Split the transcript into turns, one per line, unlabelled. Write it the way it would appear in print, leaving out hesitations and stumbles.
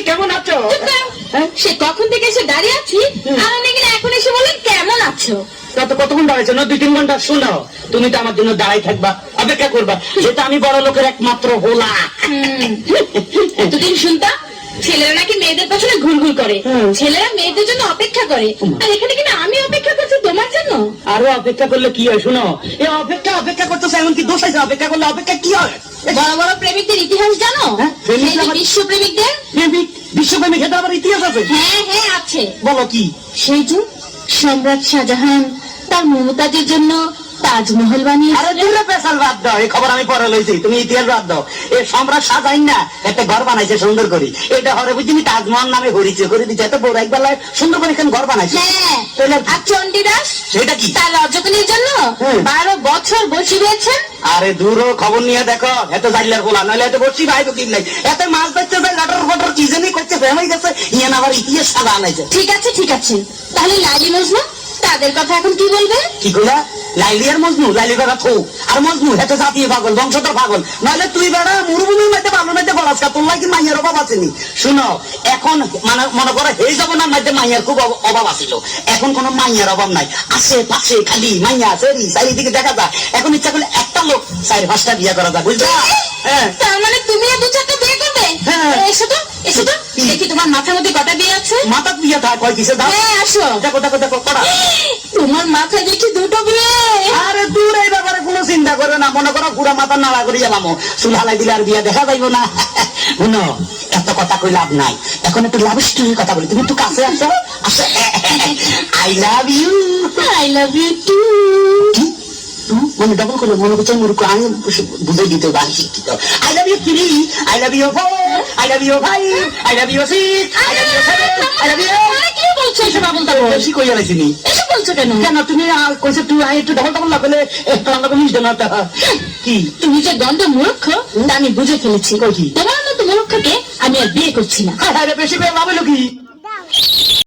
কেমন আছো?
সে কখন থেকে এসে দাঁড়িয়ে আছি, আর উনি কিনা এখন এসে বলেন কেমন আছো।
কতক্ষণ দাঁড়াইছো? না 2-3 ঘন্টা। শোনো, তুমি তো আমার জন্য দাঁড়াই থাকবা, অপেক্ষা করবা, যেটা আমি বড় লোকের একমাত্র হোলা।
এতদিন শুনতাম ছেলেরা নাকি মেয়েদের পেছনে ঘুরঘুর করে, ছেলেরা মেয়েদের জন্য অপেক্ষা করে, আর এখানে কিনা আমি অপেক্ষা করছি তোমার জন্য।
আরো অপেক্ষা করলে কি হয়? শোনো, এই অপেক্ষা করতেছে, এমন কি দোষ আছে? অপেক্ষা করলে অপেক্ষা কি হয়?
বড় বড় প্রেমিকদের ইতিহাস জানো? বিশ্ব প্রেমিকদের।
বিশ্বপ্রেমিক এটা আবার ইতিহাস আছে?
হ্যাঁ হ্যাঁ আছে।
বলো কি?
সেই যে সম্রাট শাহজাহান তার মমতাজের জন্য তাজমহল বানিয়েছে।
আরে দূরে পেশাল বাদ দাও, এই খবর আমি পরে লইছি, তুমি ইতিহাস বাদ দাও। এই সম্রাট শাহজাহান না একটা ঘর বানাইছে সুন্দর করে, এটা হরে বুঝিনি তাজমহল নামে হরিচে করে দিচ্ছে। এত বড় একবেলায় সুন্দর করে এখানে ঘর বানাইছে।
হ্যাঁ,
তাহলে
আর চণ্ডীদাস
সেটা কি?
তার রজকিনীর জন্য 12 বছর বসে রয়েছেন।
আরে দূর খবর নিয়ে দেখো, এত জাইলার বলা নইলে এত বসছি ভাই তো কিন নাই, এত মাছ ধরছে ভাই, লাটর ফটর কি জানি করছে, ফেমাই গেছে ইয়ান আবার ইতিহাস সাদা আনাইছে।
ঠিক আছে ঠিক আছে, তাহলে লাইলি মজনু তাদের কথা এখন কি বলবে?
কি কইলা? লাইলি আর মজনু? লাইলি বেড়া থো, আর মজনু এত জাতীয় পাগল, বংশধর পাগল। নইলে তুই বেড়া মুরুবুমির মধ্যে ভালো মধ্যে বলাস, তোর লাগে মাইয়ার অভাব আসেনি। শুনো, এখন মানে মনে করো এই জমানার মধ্যে মাইয়ার খুব অভাব আছিল, এখন কোন মাইয়ার অভাব নাই। আশেপাশে খালি মাইয়া সেরি চারিদিকে দেখা যায়। এখন ইচ্ছা করলে একটা লোক 4-5টা বিয়ে করা যায়, বুঝলা? হ্যাঁ,
তার মানে তুমি 2-4টা বিয়ে করবে?
হ্যাঁ।
এসো তো এসো তো, দেখি তোমার মাথার মধ্যে কটা বিয়ে আছে।
মাথা বিয়ে থাক কয় কিসে দাও?
হ্যাঁ আসো,
দেখো দেখো দেখো কটা।
তোমার মাথায় দেখি 2টো বিয়ে।
আরে দূর, এই ব্যাপারে কোনো চিন্তা করে না, মনে করো পুরা মাথা নাড়া করি গেলাম, চুল হালাই দিলে আর বিয়ে দেখা যাইব না। শুনো, এত কথা কই লাভ নাই, এখন একটু লাভ স্টোরির কথা বলি, তুমি একটু কাছে আসো। আসো, I love you.
I love you too.
মানে ডবল করলো, মনে করছে মুরুখ, আমি বুঝে দিতে বাড়ি শিক্ষিত। I love you 3, I love you 4, I love you 5, I love you 6, I love you 7, I love you.
কি বলছো এসব আবল তাবল?
বেশি কইয়া রাখিনি।
এসব বলছো কেন?
কেন তুমি কইছো তুই একটু ডবল না পেলে মিশ দেন কি?
তুমি যে গন্ধ মূর্খ তা আমি বুঝে ফেলেছি।
কি?
তোমার মতো মূর্খকে আমি আর বিয়ে করছি না।
বেশি লাভ হলো কি?